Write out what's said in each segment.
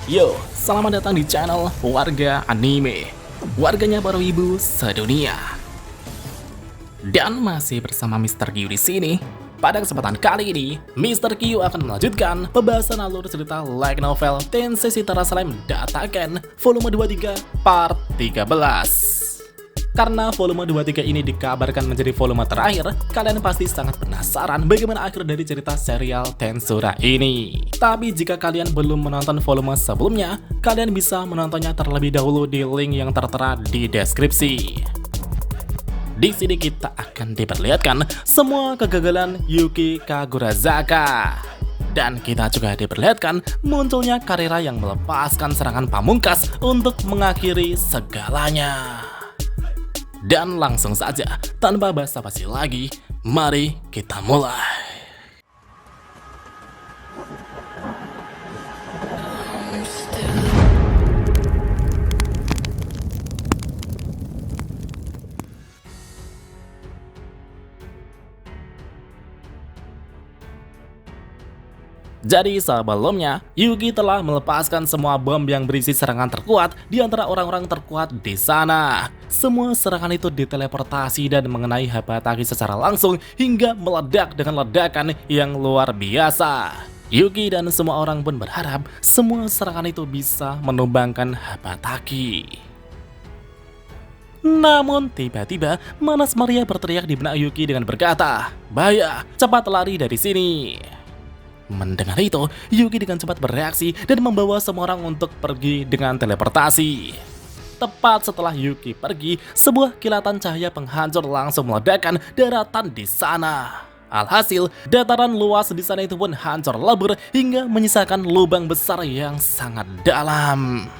Yo, selamat datang di channel Warga Anime, warganya para wibu sedunia. Dan masih bersama Mr. Q di sini. Pada kesempatan kali ini, Mr. Q akan melanjutkan pembahasan alur cerita light novel Tensei Tara Slime Dataken volume 23 part 13. Karena volume 23 ini dikabarkan menjadi volume terakhir, kalian pasti sangat penasaran bagaimana akhir dari cerita serial Tensura ini. Tapi jika kalian belum menonton volume sebelumnya, kalian bisa menontonnya terlebih dahulu di link yang tertera di deskripsi. Di sini kita akan diperlihatkan semua kegagalan Yuki Kagurazaka. Dan kita juga diperlihatkan munculnya Karira yang melepaskan serangan pamungkas untuk mengakhiri segalanya. Dan langsung saja, tanpa basa-basi lagi, mari kita mulai. Jadi sebelumnya, Yuki telah melepaskan semua bom yang berisi serangan terkuat di antara orang-orang terkuat di sana. Semua serangan itu diteleportasi dan mengenai Habataki secara langsung hingga meledak dengan ledakan yang luar biasa. Yuki dan semua orang pun berharap semua serangan itu bisa menumbangkan Habataki. Namun tiba-tiba Manas Maria berteriak di benak Yuki dengan berkata, "Bahaya, cepat lari dari sini." Mendengar itu, Yuki dengan cepat bereaksi dan membawa semua orang untuk pergi dengan teleportasi. Tepat setelah Yuki pergi, sebuah kilatan cahaya penghancur langsung meledakkan daratan di sana. Alhasil, dataran luas di sana itu pun hancur lebur hingga menyisakan lubang besar yang sangat dalam.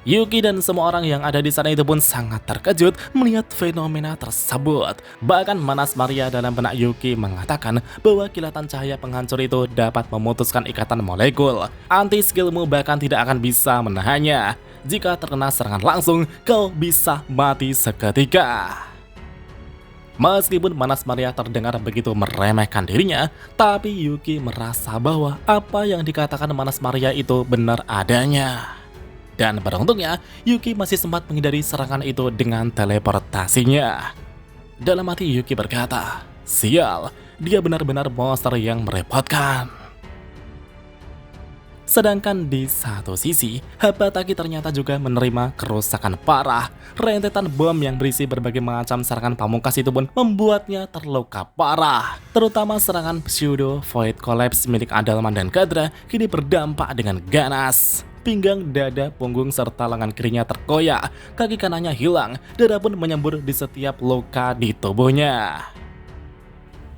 Yuki dan semua orang yang ada di sana itu pun sangat terkejut melihat fenomena tersebut. Bahkan Manas Maria dalam benak Yuki mengatakan bahwa kilatan cahaya penghancur itu dapat memutuskan ikatan molekul. Anti-skillmu bahkan tidak akan bisa menahannya. Jika terkena serangan langsung, kau bisa mati seketika. Meskipun Manas Maria terdengar begitu meremehkan dirinya, tapi Yuki merasa bahwa apa yang dikatakan Manas Maria itu benar adanya. Dan beruntungnya, Yuki masih sempat menghindari serangan itu dengan teleportasinya. Dalam hati Yuki berkata, "Sial, dia benar-benar monster yang merepotkan." Sedangkan di satu sisi, Habataki ternyata juga menerima kerusakan parah. Rentetan bom yang berisi berbagai macam serangan pamungkas itu pun membuatnya terluka parah. Terutama serangan pseudo void collapse milik Adalman dan Kadra kini berdampak dengan ganas. Pinggang, dada, punggung, serta lengan kirinya terkoyak, kaki kanannya hilang, darah pun menyembur di setiap luka di tubuhnya.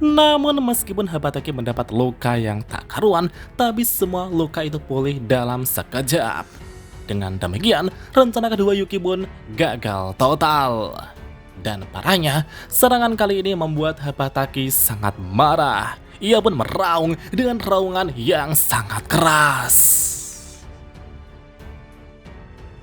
Namun meskipun Habataki mendapat luka yang tak karuan, tapi semua luka itu pulih dalam sekejap. Dengan demikian, rencana kedua Yuki pun gagal total. Dan parahnya, serangan kali ini membuat Habataki sangat marah. Ia pun meraung dengan raungan yang sangat keras.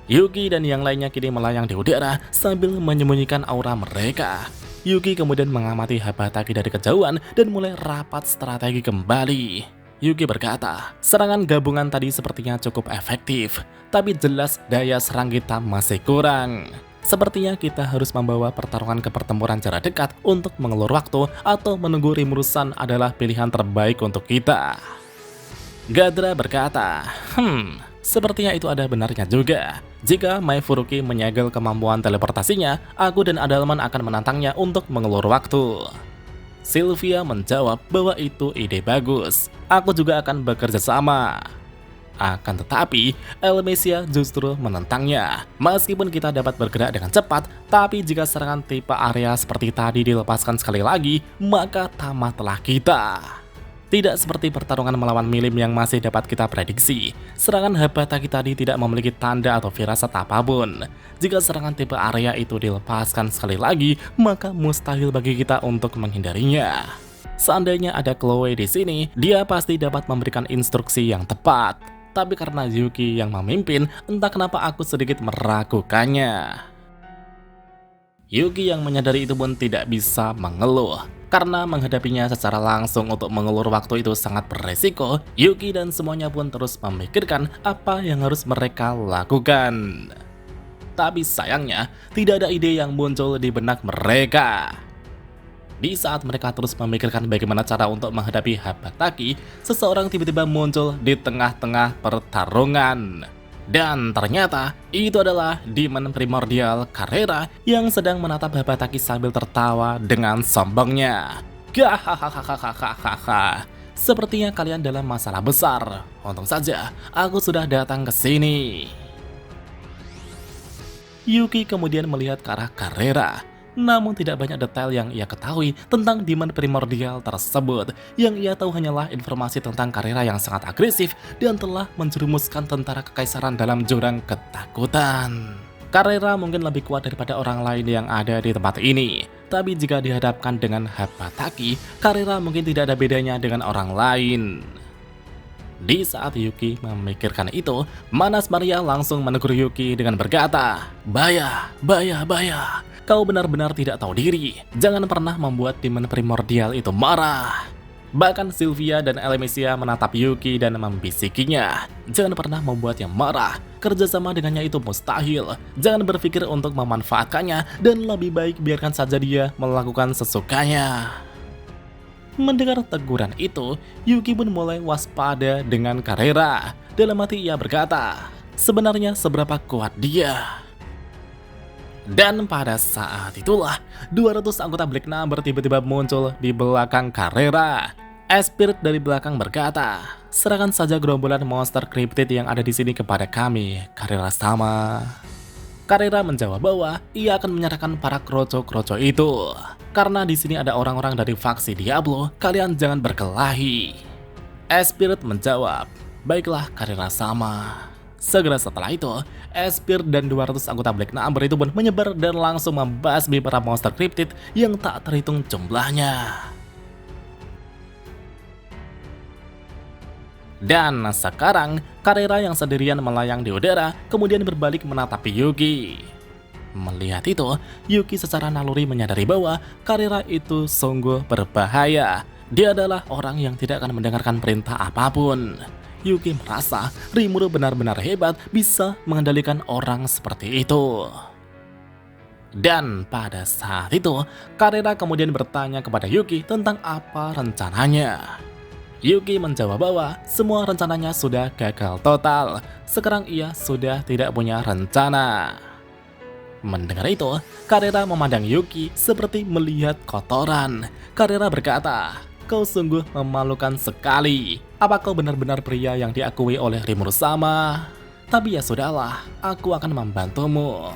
Yuki dan yang lainnya kini melayang di udara sambil menyembunyikan aura mereka. Yuki kemudian mengamati Habataki dari kejauhan dan mulai rapat strategi kembali. Yuki berkata, serangan gabungan tadi sepertinya cukup efektif, tapi jelas daya serang kita masih kurang. Sepertinya kita harus membawa pertarungan ke pertempuran jarak dekat untuk mengelur waktu atau menunggu Rimrusan adalah pilihan terbaik untuk kita. Gadra berkata, sepertinya itu ada benarnya juga. Jika Mai Furuki menyegel kemampuan teleportasinya, aku dan Adalman akan menantangnya untuk mengelur waktu. Sylvia menjawab bahwa itu ide bagus. Aku juga akan bekerja sama. Akan tetapi, Elmesia justru menentangnya. Meskipun kita dapat bergerak dengan cepat, tapi jika serangan tipe area seperti tadi dilepaskan sekali lagi, maka tamatlah kita. Tidak seperti pertarungan melawan Milim yang masih dapat kita prediksi. Serangan Habataki tadi tidak memiliki tanda atau firasat apapun. Jika serangan tipe area itu dilepaskan sekali lagi, maka mustahil bagi kita untuk menghindarinya. Seandainya ada Chloe di sini, dia pasti dapat memberikan instruksi yang tepat. Tapi karena Yuki yang memimpin, entah kenapa aku sedikit meragukannya. Yuki yang menyadari itu pun tidak bisa mengeluh. Karena menghadapinya secara langsung untuk mengulur waktu itu sangat beresiko, Yuki dan semuanya pun terus memikirkan apa yang harus mereka lakukan. Tapi sayangnya, tidak ada ide yang muncul di benak mereka. Di saat mereka terus memikirkan bagaimana cara untuk menghadapi Habataki, seseorang tiba-tiba muncul di tengah-tengah pertarungan. Dan ternyata, itu adalah Demon Primordial Carrera yang sedang menatap Habataki sambil tertawa dengan sombongnya. Gahahaha. Sepertinya kalian dalam masalah besar. Untung saja, aku sudah datang ke sini. Yuki kemudian melihat ke arah Carrera, namun tidak banyak detail yang ia ketahui tentang Demon Primordial tersebut. Yang ia tahu hanyalah informasi tentang Carrera yang sangat agresif dan telah menjerumuskan tentara kekaisaran dalam jurang ketakutan. Carrera mungkin lebih kuat daripada orang lain yang ada di tempat ini, tapi jika dihadapkan dengan Habataki, Carrera mungkin tidak ada bedanya dengan orang lain. Di saat Yuki memikirkan itu, Manas Maria langsung menegur Yuki dengan berkata, Baya, kau benar-benar tidak tahu diri. Jangan pernah membuat Demon Primordial itu marah. Bahkan Sylvia dan Elemesia menatap Yuki dan membisikinya, jangan pernah membuatnya marah. Kerjasama dengannya itu mustahil. Jangan berpikir untuk memanfaatkannya, dan lebih baik biarkan saja dia melakukan sesukanya. Mendengar teguran itu, Yuki pun mulai waspada dengan Carrera. Dalam hati ia berkata, sebenarnya seberapa kuat dia? Dan pada saat itulah, 200 anggota Black Number tiba-tiba muncul di belakang Carrera. Spirit dari belakang berkata, serahkan saja gerombolan monster cryptid yang ada di sini kepada kami, Carrera sama. Carrera menjawab bahwa ia akan menyerahkan para kroco-kroco itu. Karena di sini ada orang-orang dari faksi Diablo, kalian jangan berkelahi. Spirit menjawab, baiklah Carrera sama. Segera setelah itu, Spirit dan 200 anggota Black Number itu pun menyebar dan langsung membasmi para monster cryptid yang tak terhitung jumlahnya. Dan sekarang, Carrera yang sendirian melayang di udara, kemudian berbalik menatapi Yuki. Melihat itu, Yuki secara naluri menyadari bahwa Carrera itu sungguh berbahaya. Dia adalah orang yang tidak akan mendengarkan perintah apapun. Yuki merasa Rimuru benar-benar hebat bisa mengendalikan orang seperti itu. Dan pada saat itu, Carrera kemudian bertanya kepada Yuki tentang apa rencananya. Yuki menjawab bahwa semua rencananya sudah gagal total. Sekarang ia sudah tidak punya rencana. Mendengar itu, Carrera memandang Yuki seperti melihat kotoran. Carrera berkata, kau sungguh memalukan sekali. Apa kau benar-benar pria yang diakui oleh Rimuru sama? Tapi ya sudahlah, aku akan membantumu.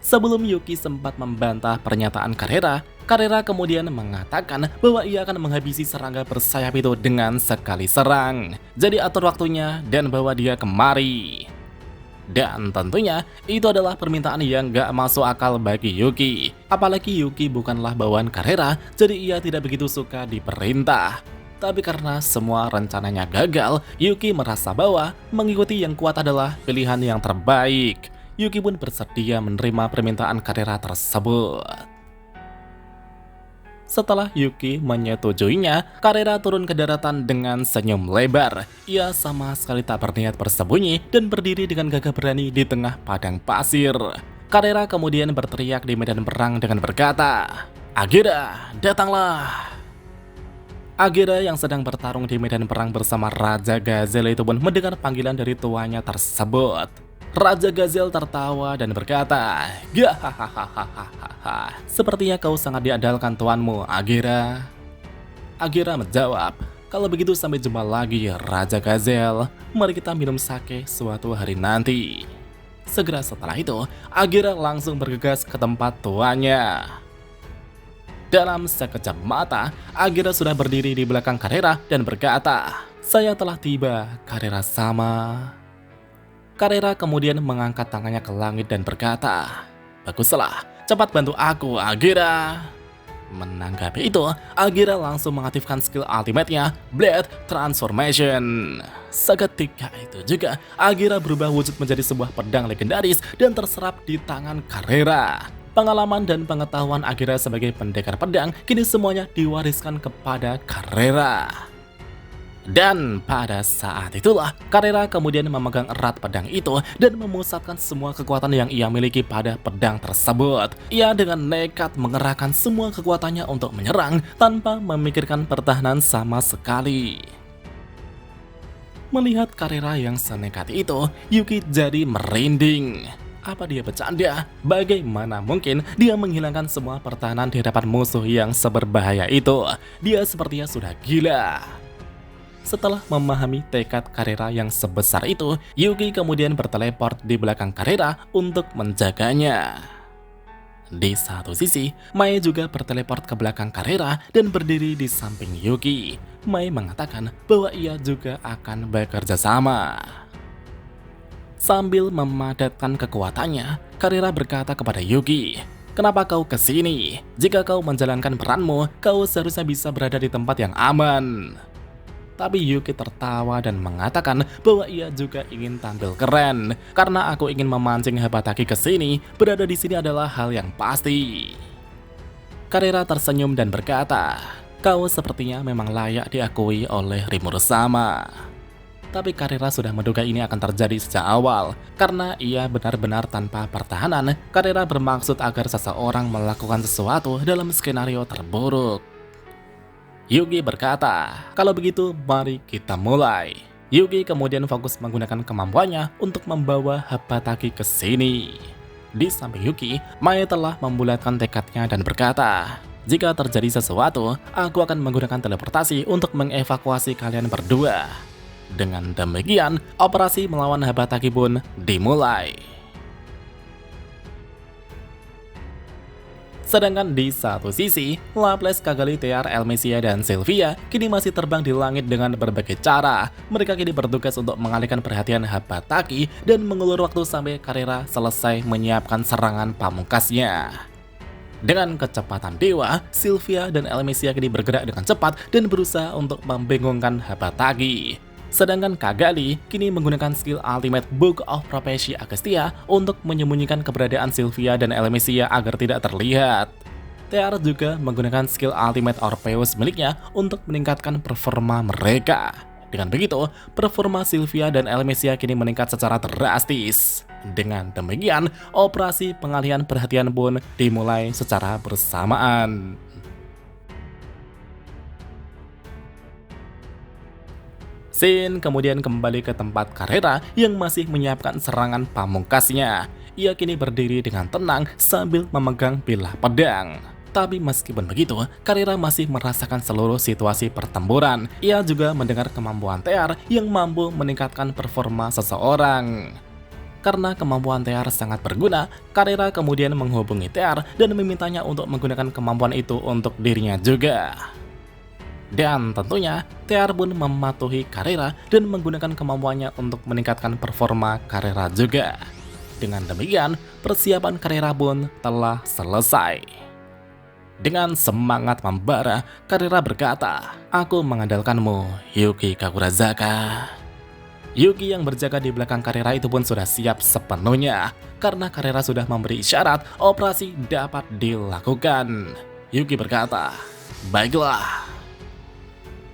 Sebelum Yuki sempat membantah pernyataan Carrera, Carrera kemudian mengatakan bahwa ia akan menghabisi serangga bersayap itu dengan sekali serang. Jadi atur waktunya dan bawa dia kemari. Dan tentunya itu adalah permintaan yang gak masuk akal bagi Yuki. Apalagi Yuki bukanlah bawaan Carrera, jadi ia tidak begitu suka diperintah. Tapi karena semua rencananya gagal, Yuki merasa bahwa mengikuti yang kuat adalah pilihan yang terbaik. Yuki pun bersedia menerima permintaan Carrera tersebut. Setelah Yuki menyetujuinya, Carrera turun ke daratan dengan senyum lebar. Ia sama sekali tak berniat bersembunyi dan berdiri dengan gagah berani di tengah padang pasir. Carrera kemudian berteriak di medan perang dengan berkata, Agera, datanglah! Agera yang sedang bertarung di medan perang bersama Raja Gazel itu pun mendengar panggilan dari tuannya tersebut. Raja Gazel tertawa dan berkata, Gahahaha, sepertinya kau sangat diandalkan tuanmu, Agera. Agera menjawab, kalau begitu sampai jumpa lagi, Raja Gazel. Mari kita minum sake suatu hari nanti. Segera setelah itu, Agera langsung bergegas ke tempat tuannya. Dalam sekejap mata, Agera sudah berdiri di belakang Carrera dan berkata, saya telah tiba, Carrera sama. Carrera kemudian mengangkat tangannya ke langit dan berkata, baguslah, cepat bantu aku, Agera. Menanggapi itu, Agera langsung mengaktifkan skill ultimate-nya, Blade Transformation. Seketika itu juga, Agera berubah wujud menjadi sebuah pedang legendaris dan terserap di tangan Carrera. Pengalaman dan pengetahuan Akira sebagai pendekar pedang kini semuanya diwariskan kepada Carrera. Dan pada saat itulah, Carrera kemudian memegang erat pedang itu dan memusatkan semua kekuatan yang ia miliki pada pedang tersebut. Ia dengan nekat mengerahkan semua kekuatannya untuk menyerang tanpa memikirkan pertahanan sama sekali. Melihat Carrera yang senekat itu, Yuki jadi merinding. Apa dia bercanda? Bagaimana mungkin dia menghilangkan semua pertahanan di hadapan musuh yang seberbahaya itu? Dia sepertinya sudah gila. Setelah memahami tekad Carrera yang sebesar itu, Yuki kemudian berteleport di belakang Carrera untuk menjaganya. Di satu sisi, Mai juga berteleport ke belakang Carrera dan berdiri di samping Yuki. Mai mengatakan bahwa ia juga akan bekerja sama. Sambil memadatkan kekuatannya, Carrera berkata kepada Yuki, "Kenapa kau kesini? Jika kau menjalankan peranmu, kau seharusnya bisa berada di tempat yang aman." Tapi Yuki tertawa dan mengatakan bahwa ia juga ingin tampil keren. Karena aku ingin memancing Habataki ke sini, berada di sini adalah hal yang pasti. Carrera tersenyum dan berkata, "Kau sepertinya memang layak diakui oleh Rimuru-sama." Tapi Carrera sudah menduga ini akan terjadi sejak awal. Karena ia benar-benar tanpa pertahanan, Carrera bermaksud agar seseorang melakukan sesuatu dalam skenario terburuk. Yuki berkata, "Kalau begitu mari kita mulai." Yuki kemudian fokus menggunakan kemampuannya untuk membawa Habataki ke sini. Di samping Yuki, Mai telah membulatkan tekadnya dan berkata, "Jika terjadi sesuatu, aku akan menggunakan teleportasi untuk mengevakuasi kalian berdua." Dengan demikian, operasi melawan Habataki pun dimulai. Sedangkan di satu sisi, Laples, Cagalli, Tear, Elmesia, dan Sylvia kini masih terbang di langit dengan berbagai cara. Mereka kini bertugas untuk mengalihkan perhatian Habataki dan mengulur waktu sampai Carrera selesai menyiapkan serangan pamungkasnya. Dengan kecepatan dewa, Sylvia dan Elmesia kini bergerak dengan cepat dan berusaha untuk membingungkan Habataki. Sedangkan Cagalli kini menggunakan skill Ultimate Book of Prophecy Agastya untuk menyembunyikan keberadaan Sylvia dan Elmesia agar tidak terlihat. Tear juga menggunakan skill Ultimate Orpheus miliknya untuk meningkatkan performa mereka. Dengan begitu, performa Sylvia dan Elmesia kini meningkat secara drastis. Dengan demikian, operasi pengalihan perhatian pun dimulai secara bersamaan. Shin kemudian kembali ke tempat Carrera yang masih menyiapkan serangan pamungkasnya. Ia kini berdiri dengan tenang sambil memegang bilah pedang. Tapi meskipun begitu, Carrera masih merasakan seluruh situasi pertempuran. Ia juga mendengar kemampuan Tear yang mampu meningkatkan performa seseorang. Karena kemampuan Tear sangat berguna, Carrera kemudian menghubungi Tear dan memintanya untuk menggunakan kemampuan itu untuk dirinya juga. Dan tentunya, Tear pun mematuhi Carrera dan menggunakan kemampuannya untuk meningkatkan performa Carrera juga. Dengan demikian, persiapan Carrera pun telah selesai. Dengan semangat membara, Carrera berkata, "Aku mengandalkanmu, Yuki Kakurazaka." Yuki yang berjaga di belakang Carrera itu pun sudah siap sepenuhnya. Karena Carrera sudah memberi isyarat, operasi dapat dilakukan. Yuki berkata, "Baiklah."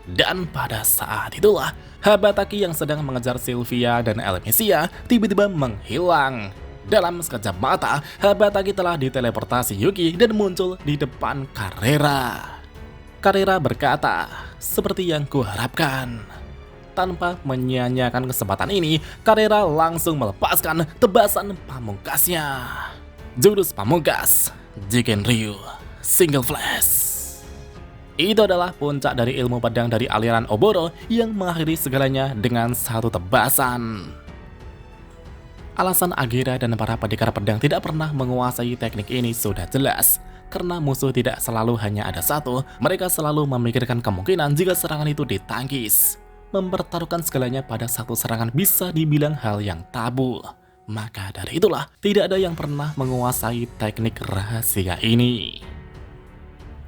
Dan pada saat itulah, Habataki yang sedang mengejar Sylvia dan Elmesia tiba-tiba menghilang. Dalam sekejap mata, Habataki telah diteleportasi Yuki dan muncul di depan Carrera. Carrera berkata, "Seperti yang kuharapkan." Tanpa menyia-nyiakan kesempatan ini, Carrera langsung melepaskan tebasan pamungkasnya. Jurus pamungkas, Jigen Ryu, Single Flash. Itu adalah puncak dari ilmu pedang dari aliran Oboro yang mengakhiri segalanya dengan satu tebasan. Alasan Akira dan para pendekar pedang tidak pernah menguasai teknik ini sudah jelas. Karena musuh tidak selalu hanya ada satu, mereka selalu memikirkan kemungkinan jika serangan itu ditangkis. Mempertaruhkan segalanya pada satu serangan bisa dibilang hal yang tabu. Maka dari itulah, tidak ada yang pernah menguasai teknik rahasia ini.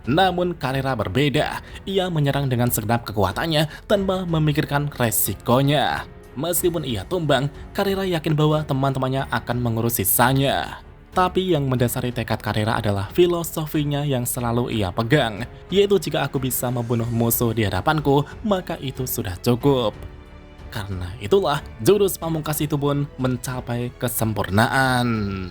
Namun Carrera berbeda, ia menyerang dengan segenap kekuatannya tanpa memikirkan resikonya. Meskipun ia tumbang, Carrera yakin bahwa teman-temannya akan mengurus sisanya. Tapi yang mendasari tekad Karera adalah filosofinya yang selalu ia pegang, yaitu jika aku bisa membunuh musuh di hadapanku, maka itu sudah cukup. Karena itulah jurus pamungkas itu pun mencapai kesempurnaan.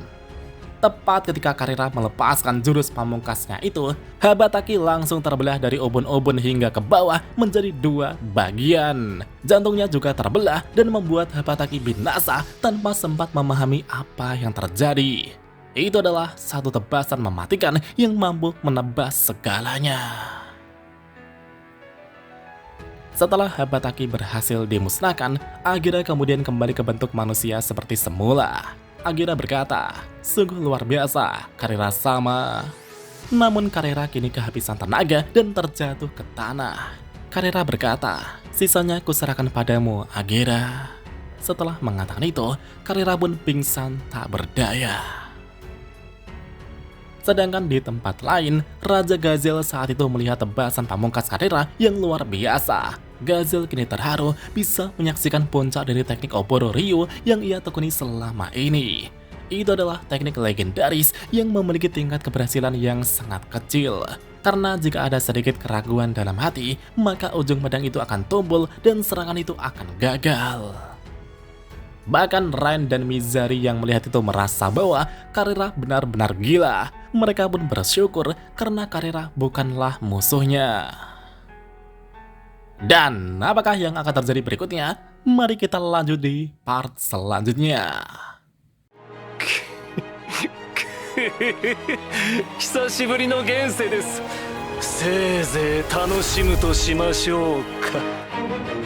Tepat ketika Karera melepaskan jurus pamungkasnya itu, Habataki langsung terbelah dari ubun-ubun hingga ke bawah menjadi 2 bagian. Jantungnya juga terbelah dan membuat Habataki binasa tanpa sempat memahami apa yang terjadi. Itu adalah satu tebasan mematikan yang mampu menebas segalanya. Setelah Habataki berhasil dimusnahkan, Agira kemudian kembali ke bentuk manusia seperti semula. Agira berkata, "Sungguh luar biasa, Karera sama." Namun Karera kini kehabisan tenaga dan terjatuh ke tanah. Karera berkata, "Sisanya kuserahkan padamu, Agira." Setelah mengatakan itu, Karera pun pingsan tak berdaya. Sedangkan di tempat lain, Raja Gazel saat itu melihat tebasan pamungkas Karera yang luar biasa. Gazel kini terharu bisa menyaksikan puncak dari teknik Oboro Ryu yang ia tekuni selama ini. Itu adalah teknik legendaris yang memiliki tingkat keberhasilan yang sangat kecil. Karena jika ada sedikit keraguan dalam hati, maka ujung pedang itu akan tumbul dan serangan itu akan gagal. Bahkan Rain dan Mizari yang melihat itu merasa bahwa Karera benar-benar gila. Mereka pun bersyukur karena Karera bukanlah musuhnya. Dan apakah yang akan terjadi berikutnya? Mari kita lanjut di part selanjutnya. 久しぶりの現世です。せいぜい楽しむとしましょうか。